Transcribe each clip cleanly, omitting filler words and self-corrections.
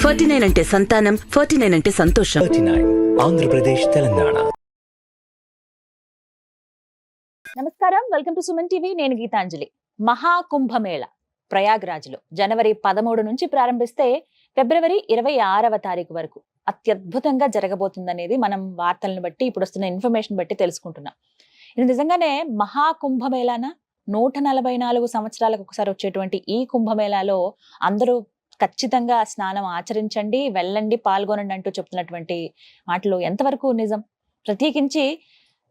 49 అంటే సంతానం, 49 అంటే సంతోషం. 39 ఆంధ్రప్రదేశ్, తెలంగాణ. నమస్కారం, వెల్కమ్ టు సుమన్ టీవీ. నేను గీతాంజలి. మహాకుంభమేళ ప్రయాగ్రాజ్లో జనవరి 13 నుంచి ప్రారంభిస్తే ఫిబ్రవరి 26వ తారీఖు వరకు అత్యద్భుతంగా జరగబోతుందనేది మనం వార్తలను బట్టి, ఇప్పుడు వస్తున్న ఇన్ఫర్మేషన్ బట్టి తెలుసుకుంటున్నాం. ఇది నిజంగానే మహాకుంభమేళానా? 144 సంవత్సరాలకు ఒకసారి వచ్చేటువంటి ఈ కుంభమేళాలో అందరూ ఖచ్చితంగా స్నానం ఆచరించండి, వెళ్ళండి, పాల్గొనండి అంటూ చెప్తున్నటువంటి మాటలు ఎంతవరకు నిజం? ప్రత్యేకించి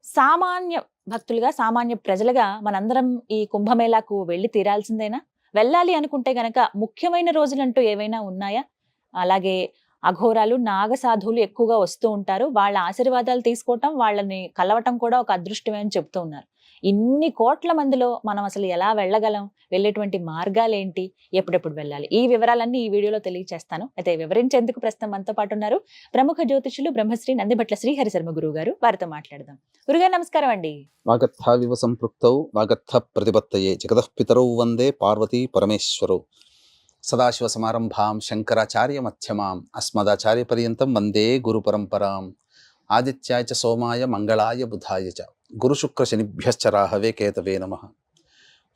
సామాన్య భక్తులుగా, సామాన్య ప్రజలుగా మనందరం ఈ కుంభమేళాకు వెళ్ళి తీరాల్సిందేనా? వెళ్ళాలి అనుకుంటే గనక ముఖ్యమైన రోజులంటూ ఏవైనా ఉన్నాయా? అలాగే అఘోరాలు, నాగసాధువులు ఎక్కువగా వస్తూ ఉంటారు. వాళ్ళ ఆశీర్వాదాలు తీసుకోవటం, వాళ్ళని కలవటం కూడా ఒక అదృష్టమే అని చెప్తూ ఉన్నారు. ఇన్ని కోట్ల మందిలో మనం అసలు ఎలా వెళ్ళగలం? వెళ్ళేటువంటి మార్గాలు ఏంటి? ఎప్పుడెప్పుడు వెళ్ళాలి? ఈ వివరాలన్నీ ఈ వీడియోలో తెలియజేస్తాను. అయితే వివరించేందుకు ప్రస్తుతం మనతో పాటు ఉన్నారు ప్రముఖ జ్యోతిషులు బ్రహ్మశ్రీ నందిభట్ల శ్రీహరి శర్మ గురువు గారు. వారితో మాట్లాడదాం. గురుగారు నమస్కారం అండి. వాగర్థావివ సంపృక్తౌ వాగర్థ ప్రతిపత్తయే జగతః పితరౌ వందే పార్వతీ పరమేశ్వరౌ. సదాశివ సమారంభాం శంకరాచార్య మధ్యమాం అస్మదాచార్య పర్యంతం వందే గురు పరంపరాం. ఆదిత్యాయ చ సోమాయ మంగళాయ బుధాయ చ గురు శుక్ర శనిభ్యశ్చ రాహవే కేతవే నమః.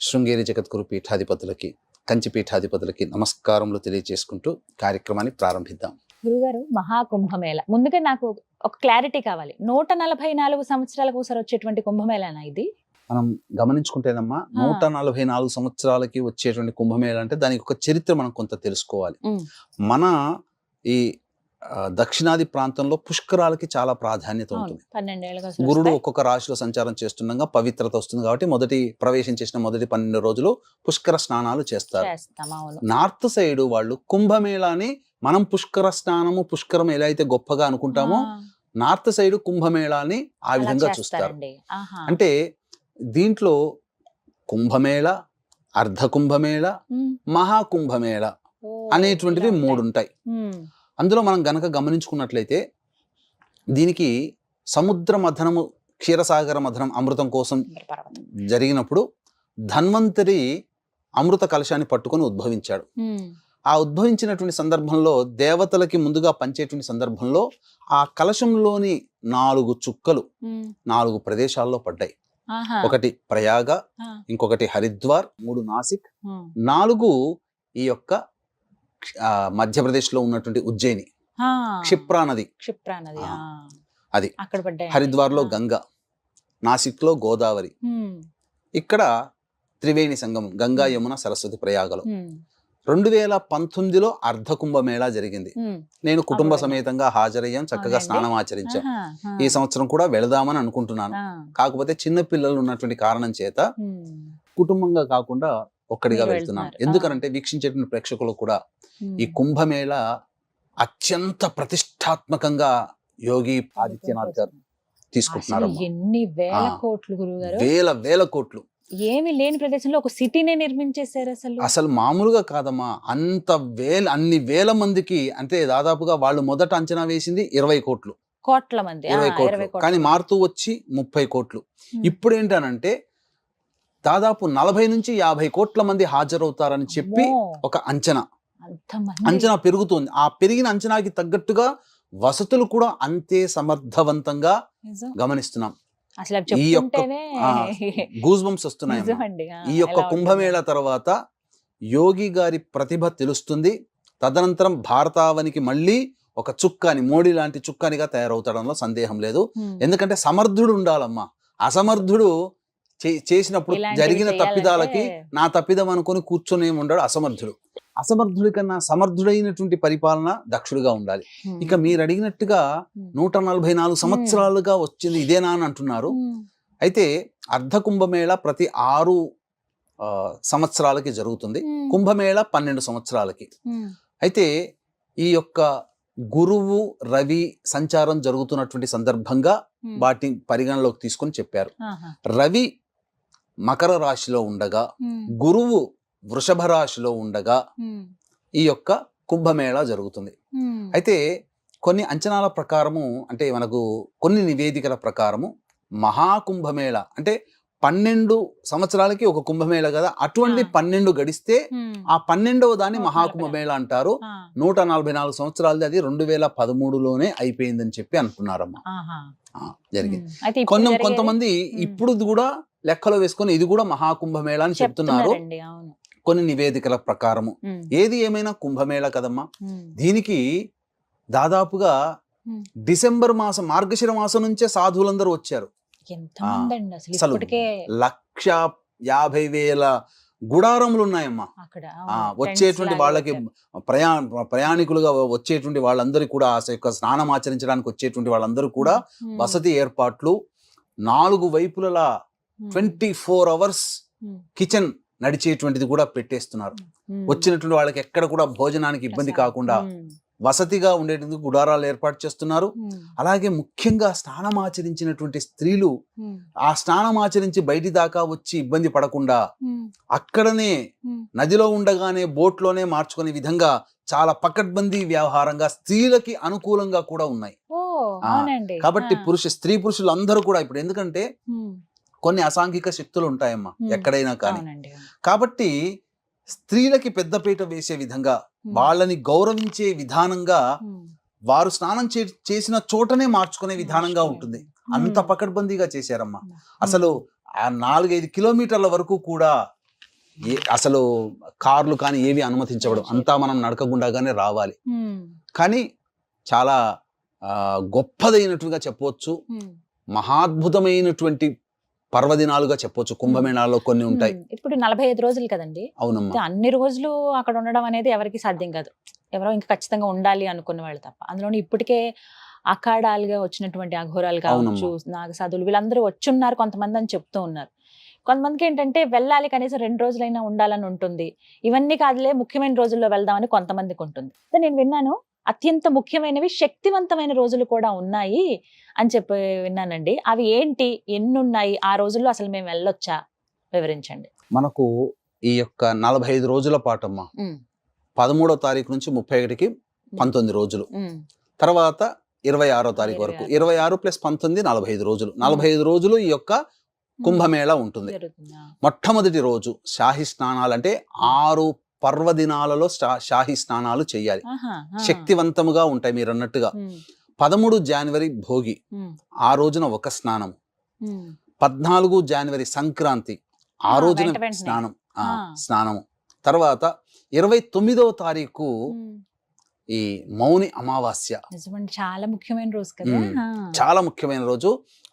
శృంగేరి జగద్గురు పీఠాధిపతులకి, కంచి పీఠాధిపతులకి నమస్కారములు తెలియజేసుకుంటూ కార్యక్రమాన్ని ప్రారంభిద్దాం. గురుగారు, మహాకుంభమేళ ముందుగా నాకు ఒక క్లారిటీ కావాలి. 144 సంవత్సరాలకు ఒకసారి వచ్చేటువంటి కుంభమేళానా ఇది? మనం గమనించుకుంటేనమ్మా, 144 సంవత్సరాలకి వచ్చేటువంటి కుంభమేళ అంటే దానికి ఒక చరిత్ర మనం కొంత తెలుసుకోవాలి. మన ఈ దక్షిణాది ప్రాంతంలో పుష్కరాలకి చాలా ప్రాధాన్యత ఉంటుంది. 12 ఏళ్ళకి గురుడు ఒక్కొక్క రాశిలో సంచారం చేస్తుండగా పవిత్రత వస్తుంది కాబట్టి మొదటి 12 రోజులు పుష్కర స్నానాలు చేస్తారు. నార్త్ సైడ్ వాళ్ళు కుంభమేళాని, మనం పుష్కర స్నానము, పుష్కరం ఎలా అయితే గొప్పగా అనుకుంటామో, నార్త్ సైడ్ కుంభమేళాని ఆ విధంగా చూస్తారు. అంటే దీంట్లో కుంభమేళ, అర్ధ కుంభమేళ, మహాకుంభమేళ అనేటువంటివి 3 ఉంటాయి. అందులో మనం గనక గమనించుకున్నట్లయితే దీనికి సముద్ర మథనము, క్షీరసాగర మథనం అమృతం కోసం జరిగినప్పుడు ధన్వంతరి అమృత కలశాన్ని పట్టుకొని ఉద్భవించాడు. ఆ ఉద్భవించినటువంటి సందర్భంలో దేవతలకి ముందుగా పంచేటువంటి సందర్భంలో ఆ కలశంలోని 4 చుక్కలు 4 ప్రదేశాల్లో పడ్డాయి. ఒకటి ప్రయాగ, ఇంకొకటి హరిద్వార్, 3 నాసిక్, 4 ఈ యొక్క మధ్యప్రదేశ్ లో ఉన్నటువంటి ఉజ్జయిని, క్షిప్రా నది అది, హరిద్వార్ లో గంగా, నాసిక్ లో గోదావరి, ఇక్కడ త్రివేణి సంగమం గంగా, యమున, సరస్వతి ప్రయాగలో. 2019లో అర్ధ కుంభమేళా జరిగింది. నేను కుటుంబ సమేతంగా హాజరయ్యాం, చక్కగా స్నానం ఆచరించాం. ఈ సంవత్సరం కూడా వెళదామని అనుకుంటున్నాను. కాకపోతే చిన్న పిల్లలు ఉన్నటువంటి కారణం చేత కుటుంబంగా కాకుండా ఒక్కడిగా వెళ్తున్నాను. ఎందుకనంటే వీక్షించేటువంటి ప్రేక్షకులు కూడా ఈ కుంభమేళ అత్యంత ప్రతిష్టాత్మకంగా యోగి ఆదిత్యనాథ్ గారు తీసుకుంటున్నారు. ఎన్ని వేల కోట్లు గురుగారు, వేల కోట్లు. ఏమి లేని ప్రదేశంలో ఒక సిటీనే నిర్మించేశారు. అసలు మామూలుగా కాదమ్మా, అన్ని వేల మందికి. అంటే దాదాపుగా వాళ్ళు మొదట అంచనా వేసింది 20 కోట్లు, 20 కోట్లు, కానీ మారుతూ వచ్చి 30 కోట్లు. ఇప్పుడు ఏంటనంటే దాదాపు 40 నుంచి 50 కోట్ల మంది హాజరవుతారని చెప్పి ఒక అంచనా పెరుగుతుంది. ఆ పెరిగిన అంచనాకి తగ్గట్టుగా వసతులు కూడా అంతే సమర్థవంతంగా గమనిస్తున్నాం. ఈ యొక్క గూస్ బంప్స్ వస్తున్నాయి. ఈ యొక్క కుంభమేళ తర్వాత యోగి గారి ప్రతిభ తెలుస్తుంది. తదనంతరం భారతావనికి మళ్ళీ ఒక చుక్కాని, మోడీ లాంటి చుక్కానిగా తయారవుతాడంలో సందేహం లేదు. ఎందుకంటే సమర్థుడు ఉండాలమ్మా. అసమర్థుడు చేసినప్పుడు జరిగిన తప్పిదాలకి నా తప్పిదం అనుకుని కూర్చొని ఉండడు అసమర్థుడు. అసమర్థుడి కన్నా సమర్థుడైనటువంటి పరిపాలన దక్షుడిగా ఉండాలి. ఇక మీరు అడిగినట్టుగా 144 సంవత్సరాలుగా వచ్చింది ఇదేనా అని అంటున్నారు. అయితే అర్ధ కుంభమేళ ప్రతి 6 సంవత్సరాలకి జరుగుతుంది. కుంభమేళ 12 సంవత్సరాలకి. అయితే ఈ యొక్క గురువు రవి సంచారం జరుగుతున్నటువంటి సందర్భంగా వాటిని పరిగణలోకి తీసుకొని చెప్పారు. రవి మకర రాశిలో ఉండగా, గురువు వృషభ రాశిలో ఉండగా ఈ యొక్క కుంభమేళా జరుగుతుంది. అయితే కొన్ని అంచనాల ప్రకారము, అంటే మనకు కొన్ని నివేదికల ప్రకారము మహాకుంభమేళ అంటే 12 సంవత్సరాలకి ఒక కుంభమేళ కదా, అటువంటి 12 గడిస్తే ఆ 12వ దాన్ని మహాకుంభమేళ అంటారు. 144 సంవత్సరాలది, అది 2013లోనే అయిపోయిందని చెప్పి అనుకున్నారమ్మా. జరిగింది. కొంతమంది ఇప్పుడు కూడా లెక్కలో వేసుకొని ఇది కూడా మహాకుంభమేళ అని చెప్తున్నారు కొన్ని నివేదికల ప్రకారము. ఏది ఏమైనా కుంభమేళ కదమ్మా. దీనికి దాదాపుగా డిసెంబర్ మాసం, మార్గశిర మాసం నుంచే సాధువులందరూ వచ్చారు. అసలు 1,50,000 గుడారములు ఉన్నాయమ్మా. వచ్చేటువంటి వాళ్ళకి ప్రయాణికులుగా వచ్చేటువంటి వాళ్ళందరూ కూడా ఆ యొక్క స్నానం ఆచరించడానికి వచ్చేటువంటి వాళ్ళందరూ కూడా వసతి ఏర్పాట్లు 4 వైపులా 24 hours కిచెన్ నడిచేటువంటిది కూడా పెట్టేస్తున్నారు. వచ్చినటువంటి వాళ్ళకి ఎక్కడ కూడా భోజనానికి ఇబ్బంది కాకుండా వసతిగా ఉండేందుకు గుడారాలు ఏర్పాటు చేస్తున్నారు. అలాగే ముఖ్యంగా స్నానం ఆచరించినటువంటి స్త్రీలు ఆ స్నానం ఆచరించి బయటి దాకా వచ్చి ఇబ్బంది పడకుండా అక్కడనే నదిలో ఉండగానే బోట్లోనే మార్చుకునే విధంగా చాలా పకడ్బందీ వ్యవహారంగా స్త్రీలకి అనుకూలంగా కూడా ఉన్నాయి. కాబట్టి స్త్రీ పురుషులు అందరూ కూడా ఇప్పుడు, ఎందుకంటే కొన్ని అసాంఘిక శక్తులు ఉంటాయమ్మా ఎక్కడైనా కానీ, కాబట్టి స్త్రీలకి పెద్దపీట వేసే విధంగా, వాళ్ళని గౌరవించే విధానంగా, వారు స్నానం చేసిన చోటనే మార్చుకునే విధానంగా ఉంటుంది. అంత పకడ్బందీగా చేశారమ్మా. అసలు 4-5 కిలోమీటర్ల వరకు కూడా అసలు కార్లు కానీ ఏవి అనుమతించబడు, అంతా మనం నడకగుండాగానే రావాలి. కానీ చాలా గొప్పదైనట్టుగా చెప్పవచ్చు, మహాద్భుతమైనటువంటి పర్వదినాలుగా చెప్పొచ్చు. కుంభమేళాలో కొన్ని ఉంటాయి. ఇప్పుడు 45 రోజులు కదండి. అవునమ్మా. అన్ని రోజులు అక్కడ ఉండడం అనేది ఎవరికి సాధ్యం కాదు, ఎవరో ఇంకా ఖచ్చితంగా ఉండాలి అనుకున్న వాళ్ళు తప్ప. అందులోని ఇప్పటికే అఖాడాలుగా వచ్చినటువంటి అఘోరాలు కావచ్చు, నాగసాధువులు, వీళ్ళందరూ వచ్చున్నారు కొంతమంది అని చెప్తూ ఉన్నారు. కొంతమందికి ఏంటంటే వెళ్ళాలి, కనీసం 2 రోజులైనా ఉండాలని ఉంటుంది. ఇవన్నీ కాదులే, ముఖ్యమైన రోజుల్లో వెళ్దామని కొంతమందికి ఉంటుంది. నేను విన్నాను అత్యంత ముఖ్యమైనవి శక్తివంతమైన రోజులు కూడా ఉన్నాయి అని చెప్పి విన్నానండి. అవి ఏంటి, ఎన్నున్నాయి, ఆ రోజుల్లో అసలు మేము వెళ్ళొచ్చా, వివరించండి. మనకు ఈ యొక్క 45 రోజుల పాటమ్మా, 13వ తారీఖు నుంచి 31కి 19 రోజులు, తర్వాత 26వ తారీఖు వరకు, 26 + 19 45 రోజులు. 45 రోజులు ఈ యొక్క కుంభమేళ ఉంటుంది. మొట్టమొదటి రోజు షాహి స్నానాలు, అంటే 6 పర్వదినాలలో షాహి స్నానాలు చేయాలి. శక్తివంతముగా ఉంటాయి మీరు అన్నట్టుగా. 13 జనవరి భోగి, ఆ రోజున ఒక స్నానం. 14 జనవరి సంక్రాంతి, ఆ రోజున స్నానము. తర్వాత 29వ తారీఖు ఈ మౌని అమావాస్య, చాలా ముఖ్యమైన రోజు కదా. చాలా ముఖ్యమైన రోజు.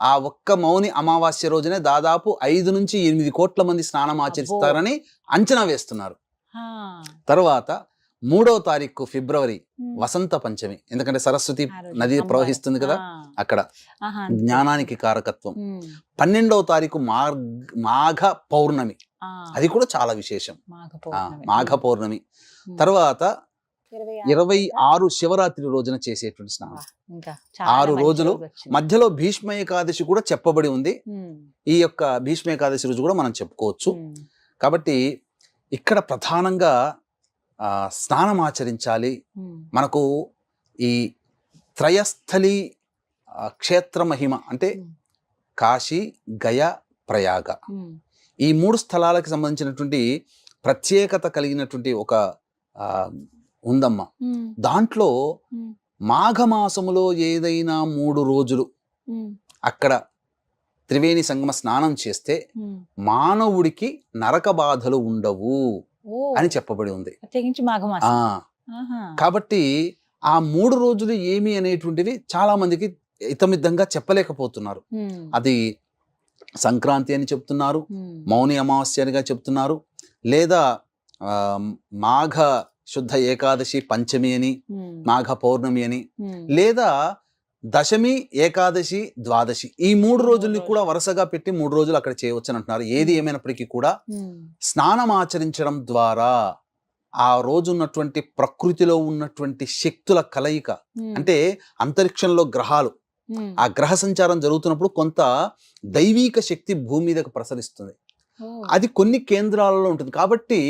ఆ ఒక్క మౌని అమావాస్య రోజునే దాదాపు 5 నుంచి 8 కోట్ల మంది స్నానం ఆచరిస్తారని అంచనా వేస్తున్నారు. తర్వాత 3వ తారీఖు ఫిబ్రవరి వసంత పంచమి, ఎందుకంటే సరస్వతి నది ప్రవహిస్తుంది కదా అక్కడ, జ్ఞానానికి కారకత్వం. 12వ తారీఖు మాఘ పౌర్ణమి, అది కూడా చాలా విశేషం, మాఘ పౌర్ణమి. తర్వాత 26 శివరాత్రి రోజున చేసేటువంటి స్నానం. 6 రోజులు మధ్యలో భీష్మ ఏకాదశి కూడా చెప్పబడి ఉంది. ఈ యొక్క భీష్మ ఏకాదశి రోజు కూడా మనం చెప్పుకోవచ్చు. కాబట్టి ఇక్కడ ప్రధానంగా స్నానం ఆచరించాలి. మనకు ఈ త్రయస్థలి క్షేత్ర మహిమ అంటే కాశీ, గయ, ప్రయాగ, ఈ 3 స్థలాలకు సంబంధించినటువంటి ప్రత్యేకత కలిగినటువంటి ఒక ఉందమ్మా. దాంట్లో మాఘమాసములో ఏదైనా 3 రోజులు అక్కడ త్రివేణి సంగమ స్నానం చేస్తే మానవుడికి నరక బాధలు ఉండవు అని చెప్పబడి ఉంది. కాబట్టి ఆ 3 రోజులు ఏమి అనేటువంటివి చాలా మందికి ఇతమిద్దంగా చెప్పలేకపోతున్నారు. అది సంక్రాంతి అని చెప్తున్నారు, మౌని అమావాస్య అనిగా చెప్తున్నారు, లేదా మాఘ శుద్ధ ఏకాదశి పంచమి అని, మాఘ పౌర్ణమి అని, లేదా దశమి, ఏకాదశి, ద్వాదశి, ఈ 3 రోజుల్ని కూడా వరుసగా పెట్టి 3 రోజులు అక్కడ చేయవచ్చు అని అంటున్నారు. ఏది ఏమైనప్పటికీ కూడా స్నానం ఆచరించడం ద్వారా ఆ రోజు ఉన్నటువంటి ప్రకృతిలో ఉన్నటువంటి శక్తుల కలయిక, అంటే అంతరిక్షంలో గ్రహాలు, ఆ గ్రహ సంచారం జరుగుతున్నప్పుడు కొంత దైవీక శక్తి భూమి మీదకు ప్రసరిస్తుంది. అది కొన్ని కేంద్రాలలో ఉంటుంది. కాబట్టి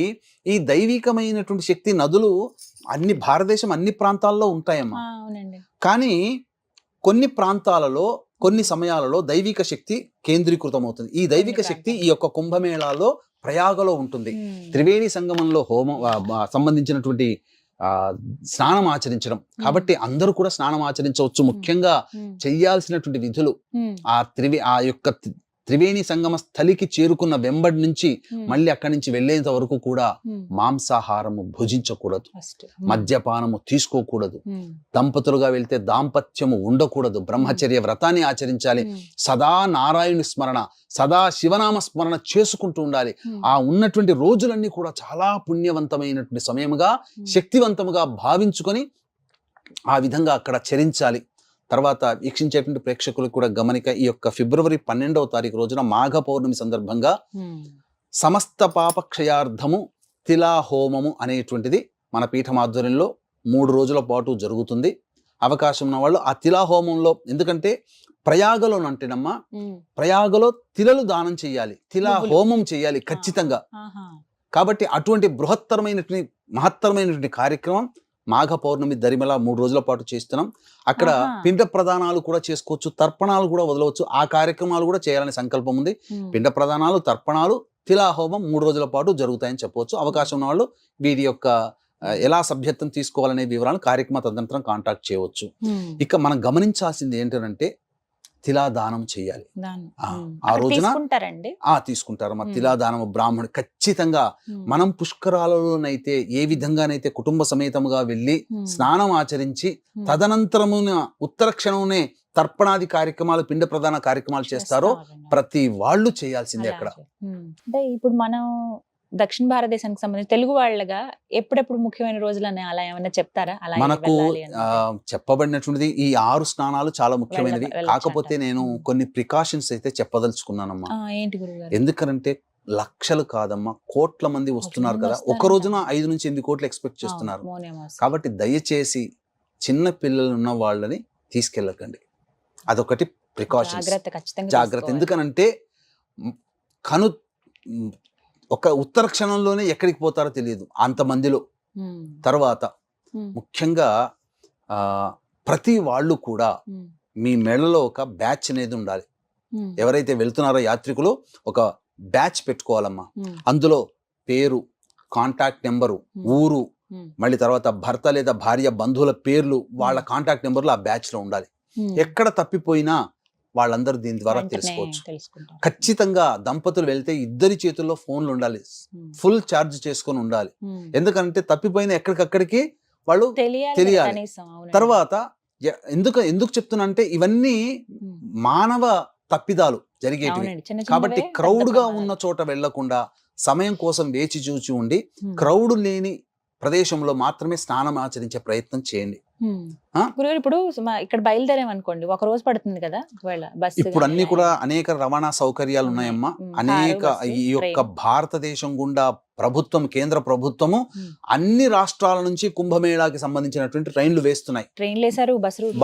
ఈ దైవికమైనటువంటి శక్తి నదులు భారతదేశం అన్ని ప్రాంతాల్లో ఉంటాయమ్మా. కానీ కొన్ని ప్రాంతాలలో కొన్ని సమయాలలో దైవిక శక్తి కేంద్రీకృతం అవుతుంది. ఈ దైవిక శక్తి ఈ యొక్క కుంభమేళాలో ప్రయాగలో ఉంటుంది. త్రివేణి సంగమంలో సంబంధించినటువంటి స్నానం ఆచరించడం కాబట్టి అందరూ కూడా స్నానం ఆచరించవచ్చు. ముఖ్యంగా చెయ్యాల్సినటువంటి విధులు ఆ యొక్క త్రివేణి సంగమ స్థలికి చేరుకున్న వెంబడి నుంచి మళ్ళీ అక్కడి నుంచి వెళ్లేంత వరకు కూడా మాంసాహారము భుజించకూడదు, మద్యపానము తీసుకోకూడదు, దంపతులుగా వెళ్తే దాంపత్యము ఉండకూడదు, బ్రహ్మచర్య వ్రతాన్ని ఆచరించాలి, సదా నారాయణుని స్మరణ, సదా శివనామ స్మరణ చేసుకుంటూ ఉండాలి. ఆ ఉన్నటువంటి రోజులన్నీ కూడా చాలా పుణ్యవంతమైనటువంటి సమయముగా శక్తివంతముగా భావించుకొని ఆ విధంగా అక్కడ చరించాలి. తర్వాత వీక్షించేటువంటి ప్రేక్షకులకు కూడా గమనిక, ఈ యొక్క ఫిబ్రవరి 12వ తారీఖు రోజున మాఘ పౌర్ణమి సందర్భంగా సమస్త పాపక్షయార్థము తిలా హోమము అనేటువంటిది మన పీఠం ఆధ్వర్యంలో 3 రోజుల పాటు జరుగుతుంది. అవకాశం ఉన్న వాళ్ళు ఆ తిలా హోమంలో, ఎందుకంటే ప్రయాగలో అంటేనమ్మా ప్రయాగలో తిలలు దానం చేయాలి, తిలా హోమం చేయాలి ఖచ్చితంగా. కాబట్టి అటువంటి బృహత్తరమైనటువంటి మహత్తరమైనటువంటి కార్యక్రమం మాఘ పౌర్ణమి దరిమల 3 రోజుల పాటు చేస్తున్నాం. అక్కడ పిండ ప్రదానాలు కూడా చేసుకోవచ్చు, తర్పణాలు కూడా వదలవచ్చు. ఆ కార్యక్రమాలు కూడా చేయాలనే సంకల్పం ఉంది. పిండ ప్రదానాలు, తర్పణాలు, తిలాహోమం 3 రోజుల పాటు జరుగుతాయని చెప్పవచ్చు. అవకాశం ఉన్న వాళ్ళు వీరి యొక్క ఎలా సభ్యత్వం తీసుకోవాలనే వివరాలు కార్యక్రమ తదనంతరం కాంటాక్ట్ చేయవచ్చు. ఇక మనం గమనించాల్సింది ఏంటంటే తిలా దానం చేయాలి. ఆ రోజున తీసుకుంటారు. మా తిలా దానం బ్రాహ్మణుడు ఖచ్చితంగా. మనం పుష్కరాలలోనైతే ఏ విధంగానైతే కుటుంబ సమేతముగా వెళ్ళి స్నానం ఆచరించి తదనంతరమున ఉత్తర క్షణమునే తర్పణాది కార్యక్రమాలు, పిండ ప్రధాన కార్యక్రమాలు చేస్తారో ప్రతి వాళ్ళు చేయాల్సిందే అక్కడ. అంటే ఇప్పుడు మనం దక్షిణ భారతదేశానికి సంబంధించి తెలుగు వాళ్ళగా ఎప్పుడెప్పుడు ముఖ్యమైన రోజులని అలా ఏమైనా చెప్తారా? మనకు చెప్పబడినటువంటిది ఈ 6 స్నానాలు చాలా ముఖ్యమైనవి. కాకపోతే నేను కొన్ని ప్రికాషన్స్ అయితే చెప్పదలుచుకున్నానమ్మా. ఎందుకంటే లక్షలు కాదమ్మా, కోట్ల మంది వస్తున్నారు కదా. ఒక రోజున 5 నుంచి 8 కోట్లు ఎక్స్పెక్ట్ చేస్తున్నారు. కాబట్టి దయచేసి చిన్న పిల్లలు ఉన్న వాళ్ళని తీసుకెళ్ళకండి. అదొకటి ప్రికాషన్స్, జాగ్రత్త. ఎందుకనంటే ఒక ఉత్తర క్షణంలోనే ఎక్కడికి పోతారో తెలియదు అంతమందిలో. తర్వాత ముఖ్యంగా ప్రతి వాళ్ళు కూడా మీ మెడలో ఒక బ్యాచ్ అనేది ఉండాలి. ఎవరైతే వెళ్తున్నారో యాత్రికులు ఒక బ్యాచ్ పెట్టుకోవాలమ్మా. అందులో పేరు, కాంటాక్ట్ నెంబరు, ఊరు, మళ్ళీ తర్వాత భర్త లేదా భార్య బంధువుల పేర్లు, వాళ్ళ కాంటాక్ట్ నెంబర్లు ఆ బ్యాచ్ లో ఉండాలి. ఎక్కడ తప్పిపోయినా వాళ్ళందరూ దీని ద్వారా తెలుసుకోవచ్చు. ఖచ్చితంగా దంపతులు వెళ్తే ఇద్దరి చేతుల్లో ఫోన్లు ఉండాలి, ఫుల్ ఛార్జ్ చేసుకొని ఉండాలి. ఎందుకంటే తప్పిపోయిన ఎక్కడికక్కడికి వాళ్ళు తెలియాలి. తర్వాత ఎందుకు చెప్తున్నా అంటే ఇవన్నీ మానవ తప్పిదాలు జరిగేటివి. కాబట్టి క్రౌడ్ గా ఉన్న చోట వెళ్లకుండా సమయం కోసం వేచి చూచి ఉండి క్రౌడ్ లేని ప్రదేశంలో మాత్రమే స్నానం ఆచరించే ప్రయత్నం చేయండి. ఇప్పుడు ఇక్కడ బయలుదేరామనుకోండి, ఒక రోజు పడుతుంది కదా. ఇప్పుడు అన్ని కూడా అనేక రవాణా సౌకర్యాలు ఉన్నాయమ్మా. అనేక ఈ యొక్క భారతదేశం గుండా ప్రభుత్వం, కేంద్ర ప్రభుత్వము అన్ని రాష్ట్రాల నుంచి కుంభమేళాకి సంబంధించినటువంటి ట్రైన్లు వేస్తున్నాయి.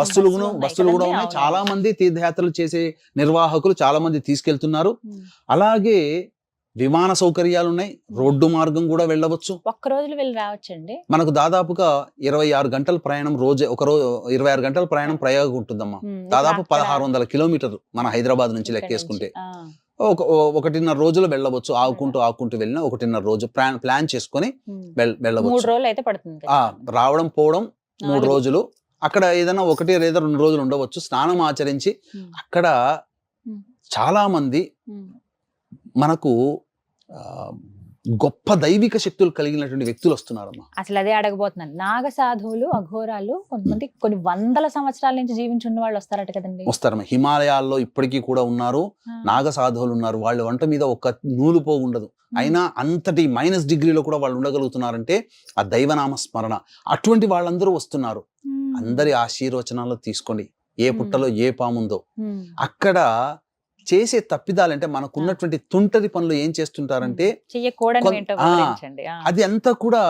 బస్సులు కూడా ఉన్నాయి. చాలా మంది తీర్థయాత్రలు చేసే నిర్వాహకులు చాలా మంది తీసుకెళ్తున్నారు. అలాగే విమాన సౌకర్యాలు ఉన్నాయి, రోడ్డు మార్గం కూడా వెళ్ళవచ్చు. ఒక్క రోజులో వెళ్ళి రావచ్చండి. మనకు దాదాపుగా 26 గంటల ప్రయాణం, ఒక రోజు 26 గంటల ప్రయాణం ప్రయాగ ఉంటుందమ్మా. దాదాపు 1600 కిలోమీటర్లు మన హైదరాబాద్ నుంచి లెక్కేసుకుంటే 1.5 రోజులు వెళ్ళవచ్చు. ఆకుంటూ వెళ్ళినా 1.5 రోజు ప్లాన్ చేసుకొని వెళ్ళవచ్చు. 3 రోజులు అయితే పడుతుంది. రావడం పోవడం 3 రోజులు. అక్కడ ఏదైనా 1 లేదా 2 రోజులు ఉండవచ్చు. స్నానం ఆచరించి అక్కడ చాలా మంది మనకు గొప్ప దైవిక శక్తులు కలిగినటువంటి వ్యక్తులు వస్తున్నారమ్మా. అసలు అదే అడగబోతున్నాను. నాగ సాధువులు, అఘోరాలు, కొంతమంది కొన్ని వందల సంవత్సరాల నుంచి జీవించున్న వాళ్ళు వస్తారట కదండి. వస్తారమ్మా. హిమాలయాల్లో ఇప్పటికీ కూడా ఉన్నారు నాగ సాధువులు ఉన్నారు. వాళ్ళ వంట మీద ఒక నూలు పోగు ఉండదు. అయినా అంతటి -డిగ్రీలో కూడా వాళ్ళు ఉండగలుగుతున్నారంటే ఆ దైవనామ స్మరణ. అటువంటి వాళ్ళందరూ వస్తున్నారు. అందరి ఆశీర్వచనాలు తీసుకోండి. ఏ పుట్టలో ఏ పాముందో. అక్కడ చేసే తప్పిదాలంటే మనకున్నటువంటి తుంటరి పనులు ఏం చేస్తుంటారంటే అది అంతా కూడా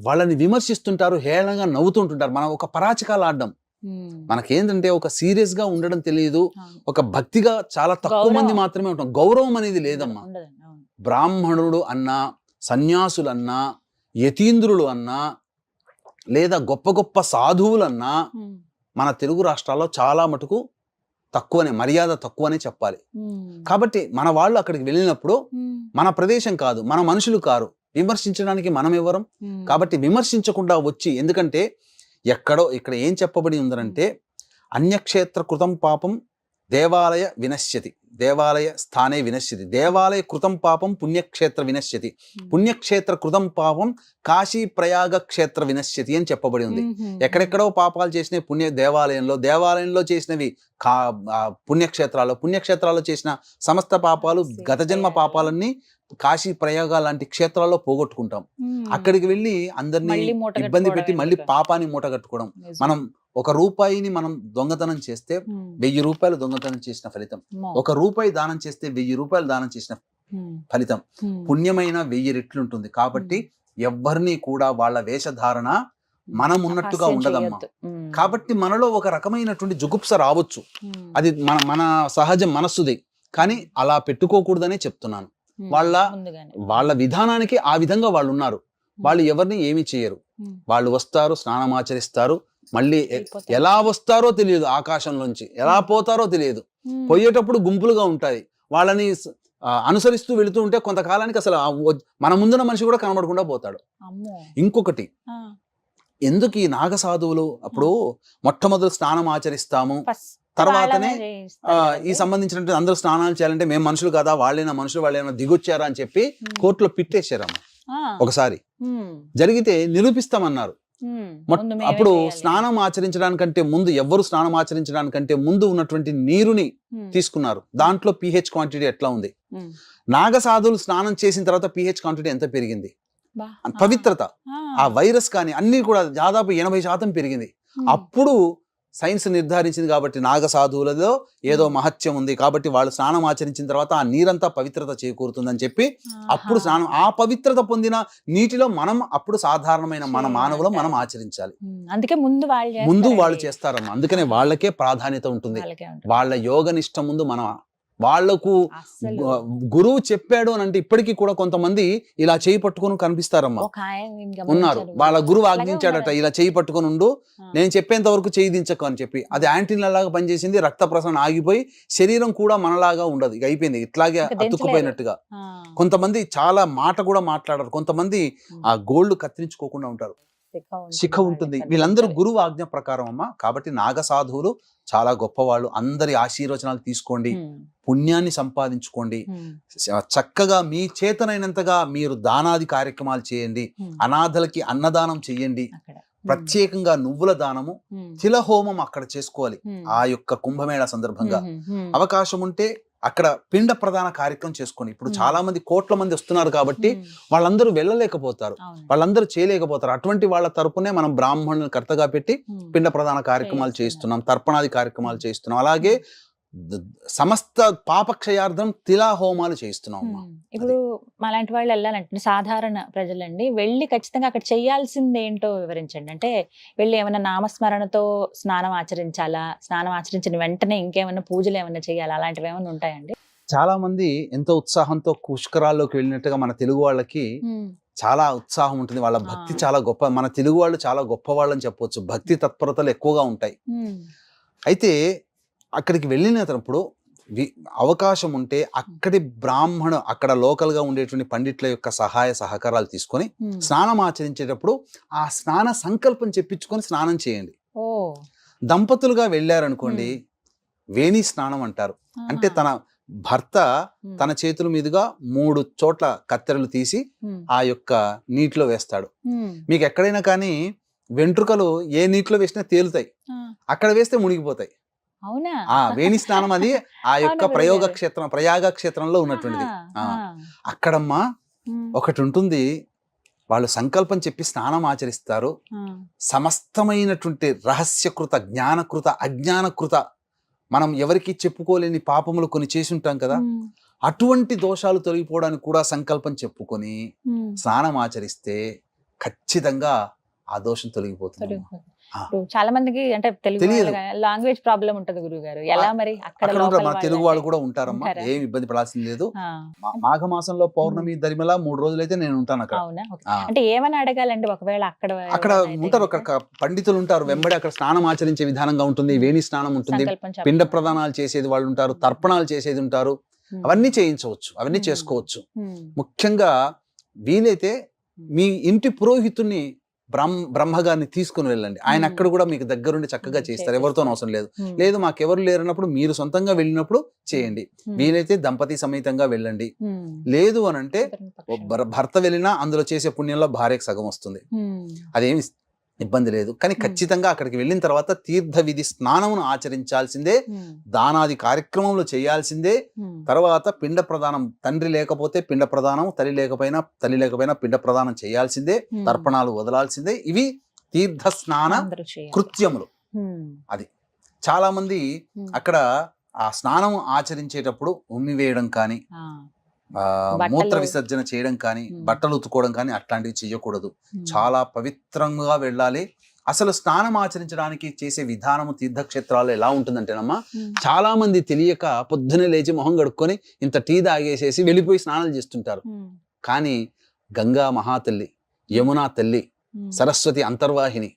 వాళ్ళని విమర్శిస్తుంటారు, హేళనగా నవ్వుతుంటుంటారు. మనం ఒక పరాచకాలు ఆడడం. మనకేంటంటే ఒక సీరియస్ గా ఉండడం తెలియదు, ఒక భక్తిగా చాలా తక్కువ మంది మాత్రమే ఉంటాం. గౌరవం అనేది లేదమ్మా. బ్రాహ్మణుడు అన్నా, సన్యాసులన్నా, యతీంద్రులు అన్నా, లేదా గొప్ప గొప్ప సాధువులన్నా మన తెలుగు రాష్ట్రాల్లో చాలా మటుకు తక్కువనే, మర్యాద తక్కువనే చెప్పాలి. కాబట్టి మన వాళ్ళు అక్కడికి వెళ్ళినప్పుడు మన ప్రదేశం కాదు, మన మనుషులు కారు, విమర్శించడానికి మనం ఎవరం. కాబట్టి విమర్శించకుండా వచ్చి, ఎందుకంటే ఎక్కడో ఇక్కడ ఏం చెప్పబడి ఉందనంటే అన్యక్షేత్ర కృతం పాపం దేవాలయ వినశ్యతి, దేవాలయ స్థానే వినశ్యతి, దేవాలయ కృతం పాపం పుణ్యక్షేత్ర వినశ్యతి, పుణ్యక్షేత్ర కృతం పాపం కాశీ ప్రయాగ క్షేత్ర వినశ్యతి అని చెప్పబడి ఉంది. ఎక్కడెక్కడో పాపాలు చేసినవి దేవాలయంలో చేసినవి పుణ్యక్షేత్రాల్లో చేసిన సమస్త పాపాలు, గత జన్మ పాపాలన్నీ కాశీ ప్రయాగ లాంటి క్షేత్రాల్లో పోగొట్టుకుంటాం. అక్కడికి వెళ్ళి అందరినీ ఇబ్బంది పెట్టి మళ్ళీ పాపాన్ని మూట కట్టుకోవడం. మనం ₹1 మనం దొంగతనం చేస్తే 1000 రూపాయలు దొంగతనం చేసిన ఫలితం, ₹1 దానం చేస్తే 1000 రూపాయలు దానం చేసిన ఫలితం, పుణ్యమైన 1000 రెట్లు ఉంటుంది. కాబట్టి ఎవ్వరినీ కూడా వాళ్ళ వేషధారణ మనం ఉన్నట్టుగా ఉండదమ్మా. కాబట్టి మనలో ఒక రకమైనటువంటి జుగుప్స రావచ్చు, అది మన సహజ మనస్సుది. కానీ అలా పెట్టుకోకూడదనే చెప్తున్నాను. వాళ్ళ విధానానికి ఆ విధంగా వాళ్ళు ఉన్నారు. వాళ్ళు ఎవరిని ఏమి చేయరు. వాళ్ళు వస్తారు, స్నానం ఆచరిస్తారు, మళ్ళీ ఎలా వస్తారో తెలియదు, ఆకాశంలోంచి ఎలా పోతారో తెలియదు. పోయేటప్పుడు గుంపులుగా ఉంటాయి. వాళ్ళని అనుసరిస్తూ వెళుతూ ఉంటే కొంతకాలానికి అసలు మన ముందున్న మనిషి కూడా కనబడకుండా పోతాడు. ఇంకొకటి, ఎందుకు ఈ నాగ సాధువులు అప్పుడు మొట్టమొదటి స్నానం ఆచరిస్తాము, తర్వాతనే ఈ సంబంధించినట్టు అందరూ స్నానాలు చేయాలంటే మేము మనుషులు కదా, వాళ్ళైనా దిగొచ్చారా అని చెప్పి కోర్టులో పిట్టేశారమ్మ. ఒకసారి జరిగితే నిరూపిస్తామన్నారు. అప్పుడు స్నానం ఆచరించడానికంటే ముందు, ఎవ్వరు స్నానం ఆచరించడానికంటే ముందు ఉన్నటువంటి నీరుని తీసుకున్నారు. దాంట్లో pH క్వాంటిటీ ఎట్లా ఉంది, నాగ సాధువులు స్నానం చేసిన తర్వాత pH క్వాంటిటీ ఎంత పెరిగింది, పవిత్రత, ఆ వైరస్ కానీ అన్ని కూడా దాదాపు 80% పెరిగింది. అప్పుడు సైన్స్ నిర్ధారించింది. కాబట్టి నాగ సాధువులలో ఏదో మహత్యం ఉంది, కాబట్టి వాళ్ళు స్నానం ఆచరించిన తర్వాత ఆ నీరంతా పవిత్రత చేకూరుతుందని చెప్పి అప్పుడు స్నానం, ఆ పవిత్రత పొందిన నీటిలో మనం అప్పుడు సాధారణమైన మన మానవులు మనం ఆచరించాలి. అందుకే ముందు వాళ్ళు చేస్తారమ్మా. అందుకనే వాళ్ళకే ప్రాధాన్యత ఉంటుంది. వాళ్ళ యోగనిష్ట ముందు వాళ్లకు గురువు చెప్పాడు అని అంటే ఇప్పటికీ కూడా కొంతమంది ఇలా చేయి పట్టుకొని కనిపిస్తారమ్మా, ఉన్నారు. వాళ్ళ గురువు ఆజ్ఞించాడట, ఇలా చేయి పట్టుకొని ఉండు, నేను చెప్పేంత వరకు చేయి దించకు అని చెప్పి. అది యాంటీనలాగా పనిచేసింది. రక్త ప్రసరణ ఆగిపోయి శరీరం కూడా మనలాగా ఉండదు, ఇక అయిపోయింది, ఇట్లాగే అతుక్కుపోయినట్టుగా. కొంతమంది చాలా మాట కూడా మాట్లాడరు. కొంతమంది ఆ గోల్డ్ కత్తిరించుకోకుండా ఉంటారు, శిఖ ఉంటుంది. వీళ్ళందరూ గురువు ఆజ్ఞ ప్రకారం అమ్మా. కాబట్టి నాగ సాధువులు చాలా గొప్పవాళ్ళు. అందరి ఆశీర్వచనాలు తీసుకోండి, పుణ్యాన్ని సంపాదించుకోండి. చక్కగా మీ చేతనైనంతగా మీరు దానాది కార్యక్రమాలు చేయండి. అనాథలకి అన్నదానం చెయ్యండి. ప్రత్యేకంగా నువ్వుల దానము, తిలహోమం అక్కడ చేసుకోవాలి. ఆ యొక్క కుంభమేళ సందర్భంగా అవకాశం ఉంటే అక్కడ పిండ ప్రధాన కార్యక్రమం చేసుకోండి. ఇప్పుడు చాలా మంది, కోట్ల మంది వస్తున్నారు కాబట్టి వాళ్ళందరూ వెళ్ళలేకపోతారు, వాళ్ళందరూ చేయలేకపోతారు. అటువంటి వాళ్ళ తరపునే మనం బ్రాహ్మణులను కర్తగా పెట్టి పిండ ప్రధాన కార్యక్రమాలు చేస్తున్నాం, తర్పణాది కార్యక్రమాలు చేస్తున్నాం. అలాగే సమస్త పాపక్షయార్థం తిలా హోమాలు చేస్తున్నాం. ఇప్పుడు అలాంటి వాళ్ళు వెళ్ళాలంటే సాధారణ ప్రజలండి, వెళ్ళి ఖచ్చితంగా అక్కడ చేయాల్సింది ఏంటో వివరించండి. అంటే వెళ్ళి ఏమైనా నామస్మరణతో స్నానం ఆచరించాలా, స్నానం ఆచరించిన వెంటనే ఇంకేమైనా పూజలు ఏమైనా చేయాలా, అలాంటివి ఏమైనా ఉంటాయండి? చాలా మంది ఎంతో ఉత్సాహంతో పుష్కరాల్లోకి వెళ్ళినట్టుగా మన తెలుగు వాళ్ళకి చాలా ఉత్సాహం ఉంటుంది. వాళ్ళ భక్తి చాలా గొప్ప. మన తెలుగు వాళ్ళు చాలా గొప్ప వాళ్ళని చెప్పవచ్చు. భక్తి తత్పరతలు ఎక్కువగా ఉంటాయి. అయితే అక్కడికి వెళ్ళినప్పుడు అవకాశం ఉంటే అక్కడి అక్కడ లోకల్ గా ఉండేటువంటి పండిట్ల యొక్క సహాయ సహకారాలు తీసుకొని స్నానం ఆచరించేటప్పుడు ఆ స్నాన సంకల్పం చెప్పించుకొని స్నానం చేయండి. దంపతులుగా వెళ్ళారనుకోండి, వేణి స్నానం అంటారు. అంటే తన భర్త తన చేతుల మీదుగా 3 చోట్ల కత్తెరలు తీసి ఆ యొక్క నీటిలో వేస్తాడు. మీకు ఎక్కడైనా కానీ వెంట్రుకలు ఏ నీటిలో వేసినా తేలుతాయి, అక్కడ వేస్తే మునిగిపోతాయి. వేణి స్నానం అది ఆ యొక్క ప్రయాగ క్షేత్రంలో ఉన్నటువంటిది. అక్కడమ్మా ఒకటి ఉంటుంది, వాళ్ళు సంకల్పం చెప్పి స్నానం ఆచరిస్తారు. సమస్తమైనటువంటి రహస్యకృత, జ్ఞానకృత, అజ్ఞానకృత, మనం ఎవరికి చెప్పుకోలేని పాపములు కొన్ని చేసి ఉంటాం కదా, అటువంటి దోషాలు తొలగిపోవడానికి కూడా సంకల్పం చెప్పుకొని స్నానం ఆచరిస్తే ఖచ్చితంగా ఆ దోషం తొలగిపోతుంది. ఇప్పుడు చాలా మందికి అంటే తెలుగు తెలియదు. లాంగ్వేజ్ ప్రాబ్లం ఉంటది గురువు గారు, ఎలా మరి అక్కడ అక్కడ local మన తెలుగు వాళ్ళు వాళ్ళంటే? కూడా ఉంటారమ్మా, ఉంటారా? ఏమి ఇబ్బంది పడాల్సింది లేదు. ఆ, మాఘమాసంలో పౌర్ణమి దరిమల 3 రోజులైతే నేను ఉంటాను అక్కడ. అవునా? Okay. ఆ. అంటే ఏమని అడగాలండి ఒకవేళ అక్కడ అక్కడ ఎవరైనా ఉంటారు, అయితే అక్కడ పండితులు ఉంటారు, వెంబడి అక్కడ స్నానం ఆచరించే విధానంగా ఉంటుంది, వేణి స్నానం ఉంటుంది, సంకల్పం పిండ చెప్పడం. ప్రదానాలు చేసేది వాళ్ళు ఉంటారు, తర్పణాలు చేసేది ఉంటారు, ఉమ్. అవన్నీ చేయించవచ్చు, అవన్నీ ఉమ్. చేసుకోవచ్చు. ఉమ్. ముఖ్యంగా వీలైతే మీ ఇంటి పురోహితుడిని బ్రహ్మగారిని తీసుకుని వెళ్ళండి, ఆయన అక్కడ కూడా మీకు దగ్గరుండి చక్కగా చేస్తారు, ఎవరితో అవసరం లేదు. ఉమ్. లేదు మాకెవరు లేరన్నప్పుడు మీరు సొంతంగా వెళ్ళినప్పుడు చేయండి. ఉమ్. వీలైతే దంపతి సమేతంగా వెళ్ళండి. ఉమ్. లేదు అని అంటే ఇద్దరిని పక్షం. భర్త వెళ్ళినా అందులో చేసే పుణ్యంలో భార్యకు సగం వస్తుంది, ఉమ్. అదేమి ఇబ్బంది లేదు. కానీ ఖచ్చితంగా అక్కడికి వెళ్ళిన తర్వాత తీర్థ విధి స్నానమును ఆచరించాల్సిందే, ఉమ్. దానాది కార్యక్రమంలో చేయాల్సిందే. ఉమ్. తర్వాత పిండ ప్రదానం, తండ్రి లేకపోతే పిండ ప్రదానం, తల్లి లేకపోయినా పిండ ప్రదానం చేయాల్సిందే, ఉమ్. తర్పణాలు వదలాల్సిందే. ఇవి తీర్థ స్నాన అందరూ చేయాలి. కృత్యములు. ఉమ్. చాలా మంది ఉమ్. అక్కడ ఆ స్నానం ఆచరించేటప్పుడు ఉమ్మి వేయడం కానీ, ఆ. మూత్ర బట్టలు- విసర్జన చేయడం కానీ, ఉమ్. బట్టలు ఉతుకోవడం కానీ అట్లాంటివి చేయకూడదు. ఉమ్. చాలా పవిత్రంగా వెళ్ళాలి. అసలు స్నానం ఆచరించడానికి చేసే విధానము తీర్థక్షేత్రాలు ఎలా ఉంటుందంటేనమ్మా, ఉమ్. చాలా మంది తెలియక పొద్దునే లేచి మొహం కడుక్కొని ఇంత టీ తాగేసేసి వెళ్ళిపోయి స్నానాలు చేస్తుంటారు. ఉమ్. కానీ గంగా మహాతల్లి, యమునా తల్లి, ఉమ్. సరస్వతి అంతర్వాహిని,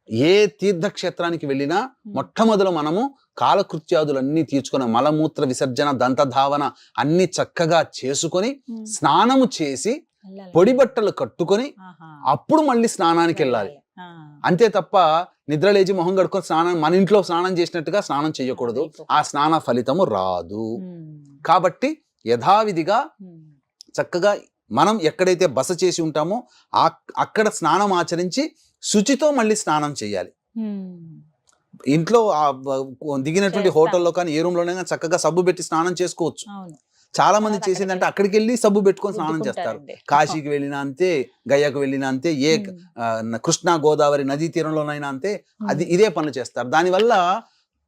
ఏ తీర్థక్షేత్రానికి వెళ్ళినా మొట్టమొదలు మనము కాలకృత్యాదులన్నీ తీర్చుకొని మలమూత్ర విసర్జన దంతధావన అన్ని చక్కగా చేసుకొని ఉమ్. స్నానము చేసి వెళ్ళాలి. పొడి బట్టలు కట్టుకొని ఆహా. అప్పుడు మళ్ళీ స్నానానికి వెళ్ళాలి. ఆ. అంతే తప్ప నిద్ర లేచి మొహం కడుక్కొని స్నానం మన ఇంట్లో స్నానం చేసినట్టుగా స్నానం చేయకూడదు, ఆ స్నాన ఫలితము రాదు. ఉమ్. కాబట్టి యథావిధిగా ఉమ్. చక్కగా మనం ఎక్కడైతే బస చేసి ఉంటామో అక్కడ స్నానం ఆచరించి శుచితో మళ్ళీ స్నానం చేయాలి. ఉమ్. ఇంట్లో దిగినటువంటి చేస్తాం. హోటల్లో కానీ ఏ రూమ్ లోనైనా చక్కగా సబ్బు పెట్టి స్నానం చేసుకోవచ్చు. అవును. చాలా మంది చాలా చేసిందంటే అక్కడికి వెళ్ళి సబ్బు పెట్టుకొని స్నానం చేస్తారు. రుద్దుకుంటారండి. కాశీకి వెళ్ళినా అంతే, గయాకు వెళ్ళినా అంతే, కృష్ణా గోదావరి నదీ తీరంలోనైనా అంతే, ఇదే పనులు చేస్తారు. దానివల్ల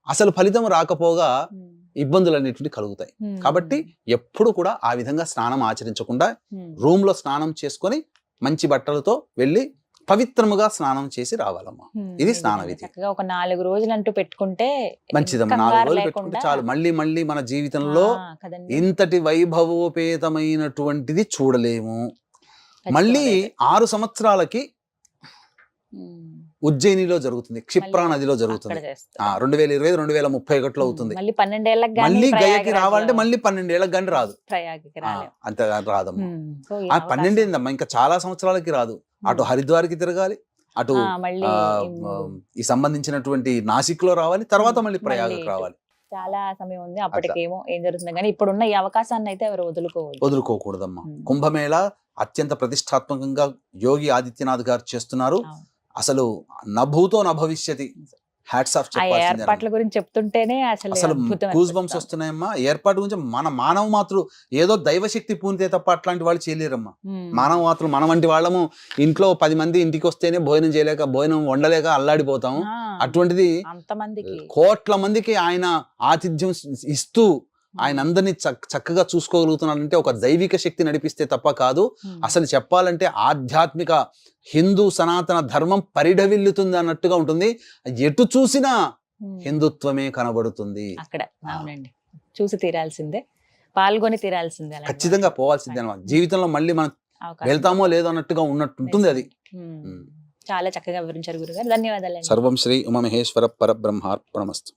అసలు ఫలితం రాకపోగా ఉమ్. ఇబ్బందులన్నిటిని కలుగుతాయి. ఉమ్. కాబట్టి ఎప్పుడు కూడా ఆ విధంగా స్నానం ఆచరించకుండా ఉమ్. రూమ్ లో స్నానం చేసుకొని మంచి బట్టలతో వెళ్ళి పవిత్రముగా స్నానం చేసి రావాలమ్మా. ఉమ్. ఇది స్నాన విధి. చక్కగా ఒక 4 రోజులు అంటూ పెట్టుకుంటే మంచిదమ్మా. 4 కంగారు రోజులు పెట్టుకుంటే లేకుండా- చాలు. మళ్ళీ మన జీవితంలో ఆ, కదండి. ఇంతటి వైభవోపేతమైనటువంటిది చూడలేము. ఖచ్చితంగా మళ్ళీ లేదు. 6 సంవత్సరాలకి ఉమ్. ఉజ్జయినిలో జరుగుతుంది, క్షిప్రా మళ్ళీ నదిలో అక్కడ జరుగుతుంది. చేస్తారు. 2020 2031 అవుతుంది. మళ్ళీ 12 ఏళ్ళకి గానీ మళ్ళీ గయకి ప్రయాగరాజ్లో- రావాలంటే మళ్ళీ 12 ఏళ్ళకి కానీ రాదు. ప్రయాగకి రాలేం. అంత రాదమ్మా. సో ఈ ఆ అవకాశం- 12 ఏందమ్మా, ఇంకా చాలా సంవత్సరాలకి రాదు. అటు హరిద్వార్కి తిరగాలి, అటు మళ్ళీ ఈ సంబంధించినటువంటి నాసిక్ లో రావాలి, తర్వాత మళ్ళీ ప్రయాగకు మళ్ళీ రావాలి. చాలా సమయం ఉంది, అప్పటికేమో ఏం జరుగుతుంది కానీ ఇప్పుడున్న ఈ అవకాశాన్ని అయితే ఎవరు వదులుకోకూడదమ్మా. ఉమ్. కుంభమేళ అత్యంత ప్రతిష్టాత్మకంగా యోగి ఆదిత్యనాథ్ గారు చేస్తున్నారు. అవును. అసలు నభూతో నభవిష్యతి. హ్యాట్స్ ఆఫ్ ఆ చెప్పాల్సిందే. ఏర్పాట్ల గురించి చెప్తుంటేనే అసలు అద్భుతం గూస్ బంప్స్ అనిపిస్తుంది. వస్తున్నాయమ్మా. ఏర్పాటు గురించి మన మానవ మాతృ ఏదో దైవశక్తి పూనితే తప్ప అట్లాంటి వాళ్ళు చేయలేరమ్మా. ఉమ్. మానవ మాతృ మన వంటి వాళ్ళము ఇంట్లో 10 మంది ఇంటికి వస్తేనే భోజనం చేయలేక, భోజనం వండలేక అల్లాడిపోతాము. ఆ, అటువంటిది అంతమందికి కోట్ల మందికి ఆయన ఆతిథ్యం ఇస్తూ ఆయన అందరినీ చక్కగా చూసుకోగలుగుతున్నాడంటే ఒక దైవిక శక్తి నడిపిస్తే తప్ప కాదు. ఉమ్. అసలు చెప్పాలంటే ఆధ్యాత్మిక హిందూ సనాతన ధర్మం పరిఢవిల్లుతుంది అన్నట్టుగా ఉంటుంది. ఎటు చూసినా ఉమ్. హిందుత్వమే కనబడుతుంది. అక్కడ అవునండి, చూసి తీరాల్సిందే, పాల్గొని తీరాల్సిందే. అలాంటి ఖచ్చితంగా వాటిలో. పోవాల్సిందే అన్నమాట. జీవితంలో మళ్ళీ మనం అవకాశం. వెళ్తామో లేదో అన్నట్టుగా ఉన్నట్టుంటుంది అది. ఉమ్. చాలా చక్కగా వివరించారు గురుగారు, ధన్యవాదాలు. సర్వం శ్రీ ఉమామహేశ్వర పరబ్రహ్మార్పణమస్తు.